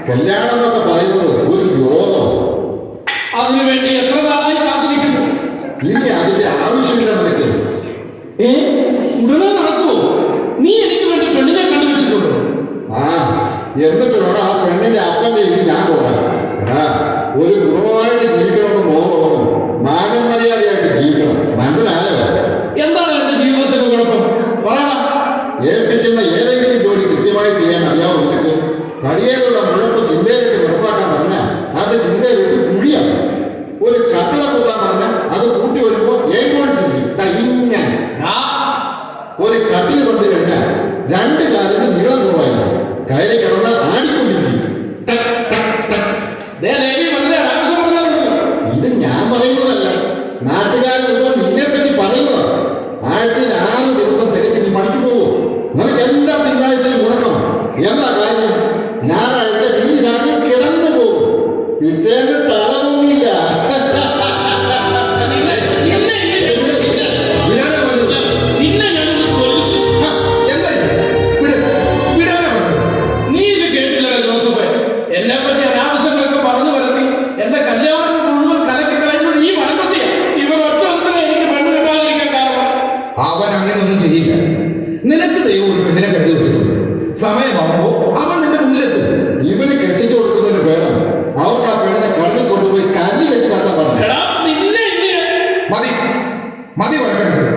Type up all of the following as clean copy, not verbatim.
കല്യാണം എന്നൊക്കെ പറയുന്നത് ഒരു യോഗം. അതിനുവേണ്ടി എത്ര നാളായി കാത്തിരിക്കുന്നു? ഇനി അതിന്റെ ആവശ്യമില്ല നിനക്ക്. ഉടനെ നടക്കുമോ? നീ എനിക്ക് വേണ്ടി പെണ്ണിനെ കണ്ടുവച്ചിട്ടുണ്ടോ? എന്നിട്ടാണ് ആ പെണ്ണിന്റെ അപ്പന്റെ ഇനി ഞാൻ പോകാൻ. ഒരു ഗുണമായിട്ട് ജീവിക്കണമെന്ന് മോഹം, മാനം മര്യാദയായിട്ട് ജീവിക്കണം. മനസ്സിലായോ? എന്താണ് എന്റെ ജീവിതത്തിന് കുഴപ്പം? പറയണം. ഏൽപ്പിക്കുന്ന ഏതെങ്കിലും ജോലി കൃത്യമായി ചെയ്യാൻ അറിയാവോ നിനക്ക്? കടിയേലുള്ള മുഴപ്പ് ചിന്തയിലേക്ക് ഉറപ്പാക്കാൻ പറഞ്ഞാൽ അത് ചിന്തയിലേക്ക് കുഴിയാണ്. ഒരു കട്ടിള കൂട്ടാൻ പറഞ്ഞാൽ അത് കൂട്ടി വരുമ്പോൾ ഇങ്ങനെ ഒരു കട്ടിൽ വന്നു കഴിഞ്ഞാൽ രണ്ട് കാലിന് നീളം കുറവായിരുന്നു. കയറി കിടന്നാൽ ആടിക്കൊണ്ടിരിക്കും. ഇത് ഞാൻ പറയുന്നതല്ല, നാട്ടുകാരിൽ നിന്നെ പറ്റി പറയുന്നത്. ആഴ്ചയിൽ 6 ദിവസം തിരക്ക് നീ പണിക്ക് പോകുമോ? നിനക്ക് എല്ലാ തിങ്കളാഴ്ചയും മുടക്കണം. എന്താ കാര്യം? ഞായറാഴ്ച നീ രാത്രി കിടന്നു പോകും. പിറ്റേന്ന് തലമൊന്നില്ല. അവൻ അങ്ങനെയൊന്നും ചെയ്യില്ല. നിനക്ക് ദൈവം ഒരു പെണ്ണിനെ കരുതി വെച്ചിട്ടുണ്ട്. സമയമാകുമ്പോ അവൻ നിന്റെ മുന്നിലെത്തും. ഇവന് കെട്ടിച്ചു കൊടുക്കുന്നതിന് പേരം അവർക്ക് ആ പെണ്ണിനെ കണ്ണിൽ കൊണ്ടുപോയി കല്ല് കെട്ടി തട്ടാൻ പറഞ്ഞു. മതി മതി വഴക്കടിച്ചത്.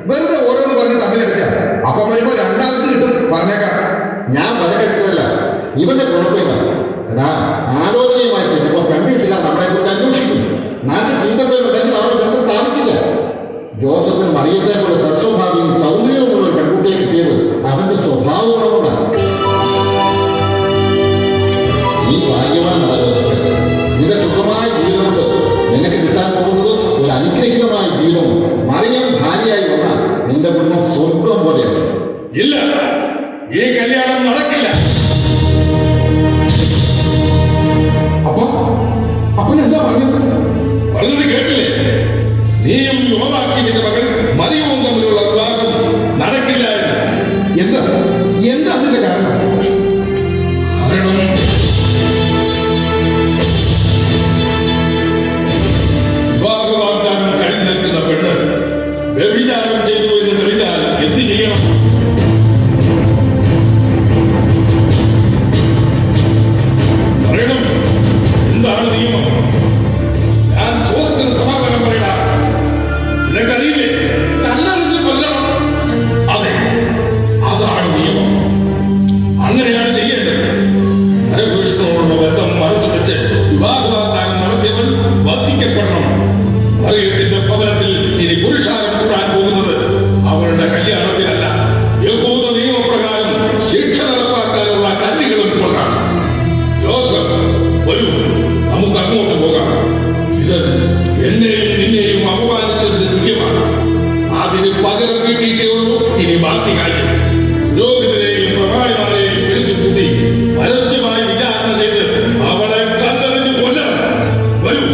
വെറുതെ ഓരോന്ന് പറഞ്ഞ് തമ്മിലെടുക്ക. അപ്പം വരുമ്പോ രണ്ടാമത് കിട്ടും. പറഞ്ഞേക്കാം. ഞാൻ വഴക്കടിച്ചതല്ല, ഇവന്റെ കുഴപ്പമില്ല. ആലോചനയുമായി ചെന്നപ്പോ പെണ്ണ് കിട്ടില്ല നമ്മളെ കുറിച്ച് അന്വേഷിക്കും. നാട്ടിൽ ചീത്തപ്പേരുണ്ടെങ്കിൽ അവർ ബന്ധം സ്ഥാപിക്കില്ല. ജോസഫിന് മറിയത്തെ പോലെ സത്സ്വഭാവിയും സൗന്ദര്യവുമുള്ള ഒരു പെൺകുട്ടിയെ കിട്ടിയത് അവന്റെ സ്വഭാവ ഗുണമുണ്ടാണ്. നീ ഭാഗ്യവാനാണ് ജോസഫ്. നിന്റെ സുഖമായ ജീവിതമുണ്ട്. നിനക്ക് കിട്ടാൻ പോകുന്നത് ഒരു അനുഗ്രഹീതമായ ജീവിതവും. മറിയം ഭാര്യയായി വന്നാൽ നിന്റെ കുടുംബം സ്വർഗം പോലെയാണ്. ഇല്ല, ഈ കല്യാണം നടക്കില്ല. അപ്പനെന്താ പറഞ്ഞത്? പറഞ്ഞത് കേട്ടില്ലേ? നീയും യുവമാക്കി നിന്റെ മകൻ മറിയവും തമ്മിലുള്ള വിവാഹം നടക്കില്ല. എന്താ എന്താ അതിന്റെ കാരണം? വിവാഹ വാഗ്ദാനം കഴിഞ്ഞു നിൽക്കുന്ന പെണ്ണ് വ്യഭിചാരം ചെയ്തു എന്ന് തെളിഞ്ഞാൽ എന്ത് ചെയ്യണം? പറയണം. എന്താണ് നിയമം? ഞാൻ ചോദിച്ചത് സമാധാനം പറയണം. നിനക്കറിയില്ലേ? കല്ലെറിഞ്ഞ് കൊല്ലണം. അതെ, അതാണ് നിയമം. അങ്ങനെയാണ് ചെയ്യേണ്ടത്. പരപുരുഷനോടുള്ള ബന്ധം മറച്ചു വെച്ച് വിവാഹ വാഗ്ദാനം നടത്തിയവൻ വധിക്കപ്പെടണം. മറിയത്തിന്റെ ഭവനത്തിൽ ഇനി പുരുഷാരം കൂടാൻ പോകുന്നത് അവളുടെ കല്യാണത്തിനല്ല, യഹൂദ നിയമപ്രകാരം ശിക്ഷ നടപ്പാക്കാനുള്ള കല്ലുകളും കൊണ്ടാണ്. ജോസഫ്, വരൂ, നമുക്ക് അങ്ങോട്ട് പോകാം. ഇത് എന്നെയും നിന്നെയും അപമാനിച്ചതിന് തുല്യമാണ്. അതിന് പകരം കിട്ടിയിട്ടേ ഉള്ളൂ ഇനി ബാക്കി കാര്യം. പുരോഹിതരെയും പ്രമാണിമാരെയും വിളിച്ചുകൂട്ടി പരസ്യമായി വിചാരണ ചെയ്ത് അവളെ കല്ലെറിഞ്ഞ് കൊല്ലണം. വരൂ,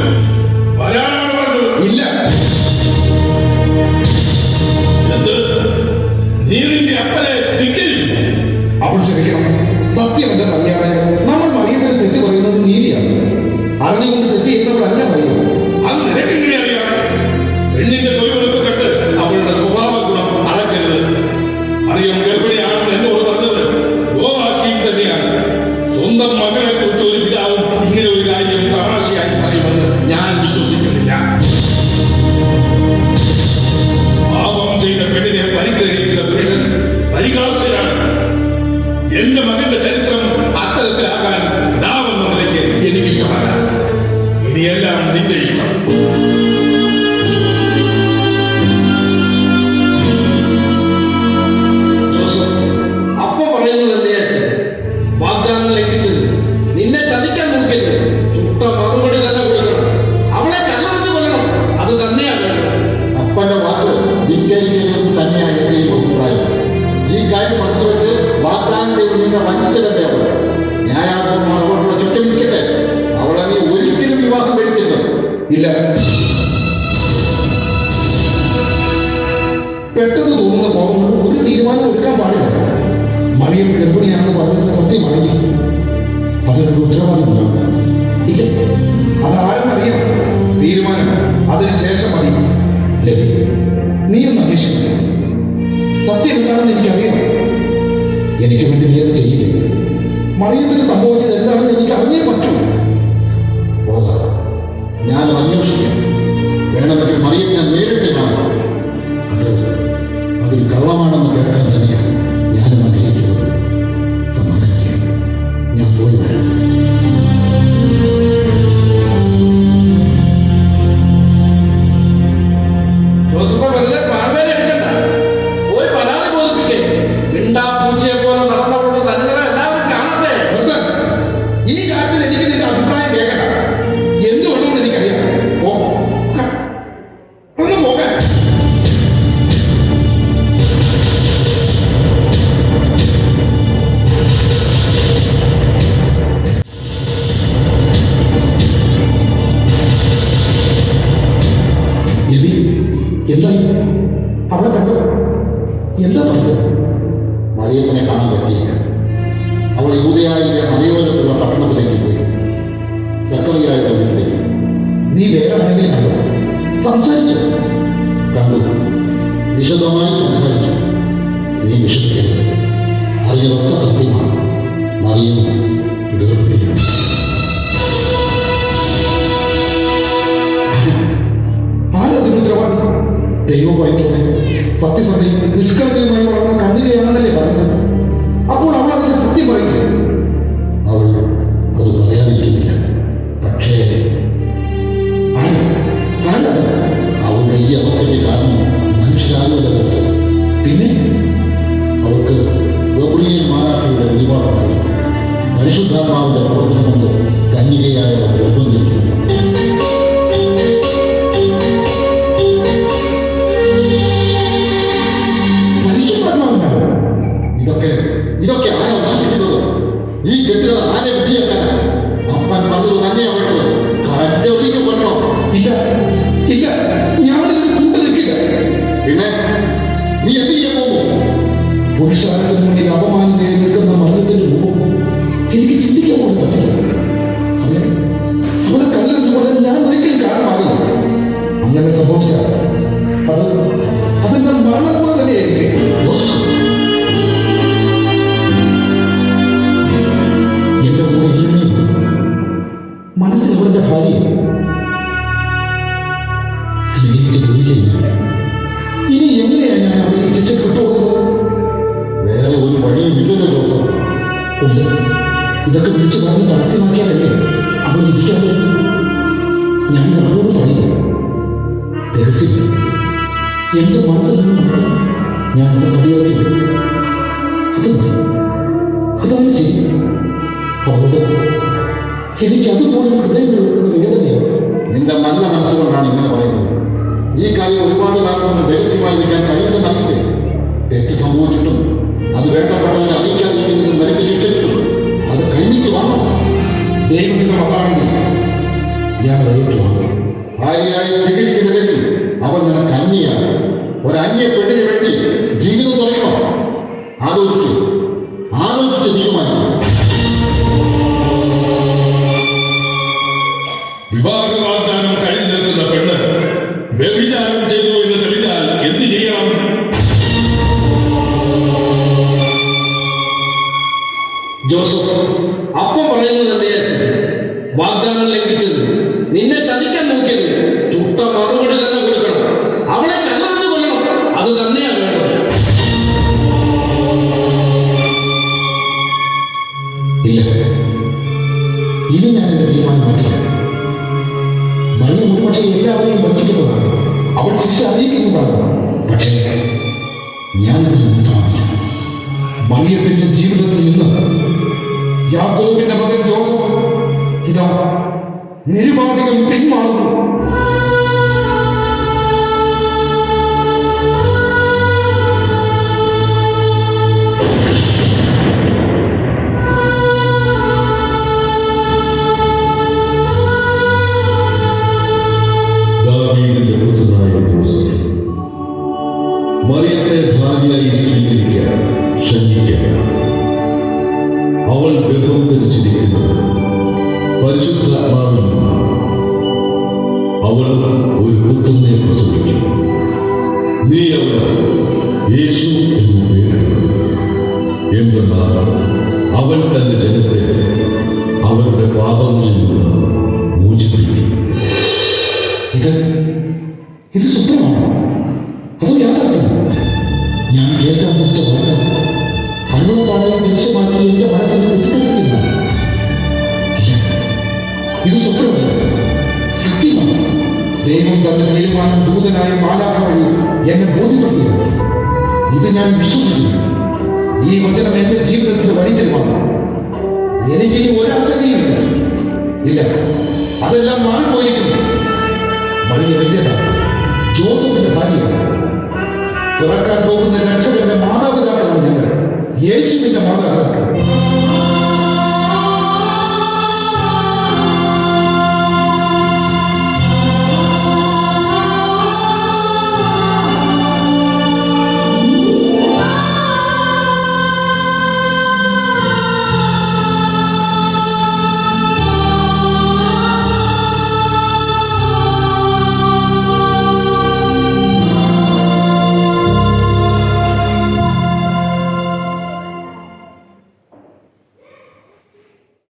വരാനാണ് പറഞ്ഞത്. ഇല്ല. എന്ത്? നീ നിന്റെ അപ്പനെ ധിക്കരിക്കുന്നു? അവൾ ക്ഷമിക്കണം. സത്യം എന്തെന്നറിയാതെ നമ്മൾ മറിയത്തിന് തെറ്റ് പറയുന്നത് നീതിയാണ്. അറിഞ്ഞുകൊണ്ട് തെറ്റ് ചെയ്യുന്നവരല്ല മറിയും. അത് നിനക്കെങ്ങനെ അറിയാം? പെണ്ണിന്റെ തൊഴിലെടുപ്പ് കണ്ട് അവളുടെ സ്വഭാവ ഗുണം അളക്കരുത്. അറിയാം, ഗർഭിണിയാണെന്ന് എന്നോട് പറഞ്ഞത് യോവാക്കീം തന്നെയാണ്. സ്വന്തം മകളെ കുറിച്ച് ഒരു പിതാവും ഇങ്ങനെ ഒരു കാര്യം തമാശയായി പറയുമെന്ന് ഞാൻ വിശ്വസിക്കുന്നില്ല. പാപം ചെയ്ത പെണ്ണിനെ പരിഗ്രഹിക്കുന്ന പുരുഷൻ പരിഹാസ്യനാണ്. എന്റെ മകന്റെ ചരിത്രം അത്തരത്തിലാകാൻ ഇടാവെന്ന നിലയ്ക്ക് എനിക്കിഷ്ടമല്ല. ഇനിയെല്ലാം നിന്റെ ഇഷ്ടം. ജോസഫ്, അപ്പ പറയുന്നത് തന്നെയാ ശരി. വാഗ്ദാനം ലംഘിച്ചത്, നിന്നെ ചതിക്കാൻ നോക്കിയത്, ചുട്ട മറുപടി തന്നെ കൊടുക്കണം. അവളെ കല്ലെറിഞ്ഞ് കൊല്ലണം. അത് തന്നെയാണ് അപ്പന്റെ വാക്ക് ധിക്കരിക്കരുത് തന്നെയാണ് എന്റെയും അഭിപ്രായം. ഈ കാര്യം മറച്ചു വെച്ച് വാഗ്ദാനം ചെയ്ത് നിന്നെ വഞ്ചിച്ചതല്ലേ അവൾ. ന്യായാധിപന്മാർ അവളുടെ ചുറ്റമിരിക്കട്ടെ. അവളെ നീ ഒരിക്കലും വിവാഹം കഴിക്കരുത്. ഇല്ല. പെട്ടെന്ന് തോന്നുന്ന കോപം കൊണ്ട് ഒരു തീരുമാനം എടുക്കാൻ പാടില്ല. മറിയം ഗർഭിണിയാണെന്ന് പറഞ്ഞത് സത്യമാണെങ്കിൽ ലവി, നീ ഒന്ന് അന്വേഷിക്കണം. സത്യം എന്താണെന്ന് എനിക്കറിയണം. എനിക്ക് വേണ്ടി നീ അത് ചെയ്യില്ല. മറിയത്തിന് സംഭവിച്ചത് എന്താണെന്ന് എനിക്ക് അറിഞ്ഞേ പറ്റൂ. പോകാം, ഞാൻ അന്വേഷിക്കാം. വേണമെങ്കിൽ മറിയത്തിനെ നേരിട്ട് കാണാം. അതിൽ കള്ളമാണെന്ന് കേൾക്കാൻ തന്നെയാണ് ഞാനും ആഗ്രഹിക്കുന്നത്. സമ്മതിക്കുക, ഞാൻ പോയി വരാം. ജോസഫ് വെറുതെ പാമ്പേനെ എടുക്കണ്ട. പോയി പരാതി ബോധിപ്പിക്കേ. മിണ്ടാ പൂച്ചയെ പോലെ നടന്നവരുടെ തനിതരം എല്ലാവരും കാണട്ടെ. വെറുതെ ഈ കാര്യത്തിൽ എനിക്ക് നിന്റെ അഭിപ്രായം കേൾക്കണ്ട. എന്തുകൊണ്ടെന്ന് എനിക്കറിയാം. ഒന്ന് പോകാൻ. എന്താ അവളെ കണ്ടോ? എന്താ പറഞ്ഞത്? മറിയത്തിനെ കാണാൻ പറ്റിയില്ല. അവൾ യൂദയായിലെ മലയോരത്തുള്ള പട്ടണത്തിലേക്ക് പോയി, സക്കറിയായുടെ വീട്ടിലേക്ക്. നീ വേറെ ആരെങ്കിലും കണ്ടോ? സംസാരിച്ചോ? കണ്ടു, വിശദമായി സംസാരിച്ചു. നീ വിശ്വസിക്കരുത്, അറിയതൊക്കെ സത്യമാണ്. മറിയം ഗർഭിണിയാണ്. ആരതിന് ഉത്തരവാദി? ദൈവം വായിക്കണേ. സത്യസന്ധയും നിഷ്കളങ്കയുമായി വളർന്ന കണ്ണികയാണെന്നല്ലേ പറഞ്ഞത്. അപ്പോൾ അവൾ അതിന്റെ സത്യം പറയില്ലേ? അവൾ അത് പറയാതിരിക്കുന്നില്ല. പക്ഷേ അവളുടെ ഈ അവസ്ഥയ്ക്ക് കാരണം മനുഷ്യരാകുമല്ല ദിവസം. പിന്നെ അവൾക്ക് ഗബ്രിയേൽ മാലാഖയുടെ വെളിപാടുണ്ടായി. പരിശുദ്ധാത്മാവിന്റെ പ്രവർത്തനം കൊണ്ട് കന്യകയായ അവൾ ഗർഭം ധരിക്കുന്നു. ഇതൊക്കെ ആരാ വിശ്വസിക്കുന്നത്? ഈ കെട്ടുകൾ ആരെ വിധിയാക്കാനാ? അപ്പൻ പറഞ്ഞത് തന്നെയാ വേണ്ടത്. കറന്റെ ഒഴിഞ്ഞു കൊല്ലണം. ഇല്ല ഇല്ല, ഞാനതിന് കൂട്ടു നിൽക്കില്ല. പിന്നെ നീ എന്ത് ചെയ്യാൻ പോകുന്നു? പുരുഷാരത്തിന് മുന്നിൽ അപമാനിതയായി നിൽക്കുന്ന മരണത്തിന്റെ രൂപം എനിക്ക് ചിന്തിക്കാൻ പോലും പറ്റില്ല. അവളെ കല്ലെന്ന് പോലെ ഞാൻ ഒരിക്കലും കാരണമാകില്ല. അങ്ങനെ സംഭവിച്ചാൽ അതെന്റെ മരണം പോലെ തന്നെയായിരിക്കും. എന്റെ കൂടെ ഇനിയും മനസ്സിൽ അവളുടെ ഭാര്യ സ്നേഹിച്ച് പോയില്ല. ഇനി എങ്ങനെയാണ് ഞാൻ അവൾക്ക് ശിക്ഷ കിട്ടുന്നത്? വേറെ ഒരു വഴിയും ഇല്ലല്ലോ ജോസഫ്. ഉണ്ട്. ഇതൊക്കെ വിളിച്ചു പറഞ്ഞ് പരസ്യമാക്കിയാലല്ലേ അവൾ ഇരിക്കാതെ. ഞാൻ അവളോട് പറയില്ല. രഹസ്യം എന്റെ മനസ്സിൽ നിന്ന് മാത്രം ഞാൻ അവളെ മതിയാക്കി. അതാണ് ശരി. അവളോട് എനിക്ക് അതുപോലും ഹൃദയം കൊടുക്കുന്ന വേദനയാണ്. നിന്റെ നല്ല മനസ്സുകൊണ്ടാണ് ഇങ്ങനെ പറയുന്നത്. ഈ കാര്യം ഒരുപാട് കാലം കൊണ്ട് രഹസ്യമായി വയ്ക്കാൻ കഴിയില്ലെന്നറിയില്ലേ? തെറ്റ് സംഭവിച്ചിട്ടും അത് വേണ്ടപ്പെട്ടവരെ അറിയിക്കാതിരിക്കുന്നതിന് നിനക്ക് ശിക്ഷ കിട്ടും. അത് കഴിഞ്ഞിട്ട് വാങ്ങണം. ദൈവത്തിന്റെ മതാണെങ്കിൽ ഞാൻ ദൈവത്തെ വാങ്ങും. ഭാര്യയായി സ്വീകരിക്കുന്നില്ലെങ്കിൽ അവൻ നിനക്ക് അന്യാണ്. ഒരന്യ പെണ്ണിന് വേണ്ടി ജീവിതം തുടങ്ങണം. ആലോചിച്ച് തീരുമാനിക്കണം. വിവാഹ വാഗ്ദാനം കഴിഞ്ഞു നിൽക്കുന്ന പെണ്ണ് വ്യഭിചാരം ചെയ്തു എന്ന് തെളിഞ്ഞാൽ എന്ത് ചെയ്യണം? ജോസഫ്, അപ്പം പറയുന്നത് തന്നെയാ ശരി. വാഗ്ദാനം ലംഘിച്ചത്, നിന്നെ ചതിക്കാൻ നോക്കിയത്, ചുട്ട മറുപടി തന്നെ കൊടുക്കണം. അവളെ കല്ലെന്ന് കൊല്ലണം. അത് തന്നെയാ വേണ്ടത്. ഇല്ല, ഇനി ഞാൻ എന്റെ തീരുമാനം മാറ്റില്ല. മറിയം ഒരുപക്ഷെ എല്ലാവരെയും വഞ്ചിക്കുന്നതാണ്. അവൾ ശിക്ഷ അറിയിക്കുന്നുണ്ടാകും. പക്ഷേ ഞാനതിൽ നിന്നിട്ടാണ്. മറിയത്തിന്റെ ജീവിതത്തിൽ നിന്ന് യാക്കോബിന്റെ മകൻ ജോസഫ് ഇതാ നിരുപാധികം പിന്മാറുന്നു. ദാവീദിന്റെ പുത്രനായ ജോസഫ്, മറിയത്തെ ഭാര്യയായി സ്വീകരിക്കാൻ ക്ഷണിക്കേണ്ട. അവൾ ഗർഭം ധരിച്ചിരിക്കുന്നത് പരിശുദ്ധാത്മാവിൽ നിന്നാണ്. അവൾ ഒരു പുത്രനെ പ്രസവിക്കും. നീ അവന് യേശു എന്ന് പേരിടും. എന്തെന്നാൽ അവൻ തന്റെ ജനത്തെ അവരുടെ പാപങ്ങളിൽ നിന്ന് മോചിപ്പിക്കും. ഇത് സ്വപ്നമാണോ അതോ യാഥാർത്ഥ്യം? ഞാൻ കേൾക്കാൻ വെച്ച വാർത്ത പർവ്വതപാളയെ ദൃശ്യമാക്കി എന്റെ മനസ്സിൽ തെറ്റിദ്ധരിപ്പിക്കുന്നു. ഇത് സ്വപ്നമല്ല, സത്യമാണ്. ദൈവം തന്റെ തീരുമാനം ദൂതനായ മാലാഖ വഴി എന്നെ ബോധ്യപ്പെടുത്തിയത്. ഇത് ഞാൻ വിശ്വസിക്കുന്നു. ഈ വചനം എന്റെ ജീവിതത്തിന്റെ വഴി തീരുമാനം. എനിക്കിനി ഒരാശങ്കയില്ല. ഇല്ല, അതെല്ലാം മാറിപ്പോയിരിക്കുന്നു. വലിയ വലിയതാണ്. ജോസഫിന്റെ ഭാര്യയാണ്. പിറക്കാൻ പോകുന്ന രക്ഷകന്റെ മാതാവ്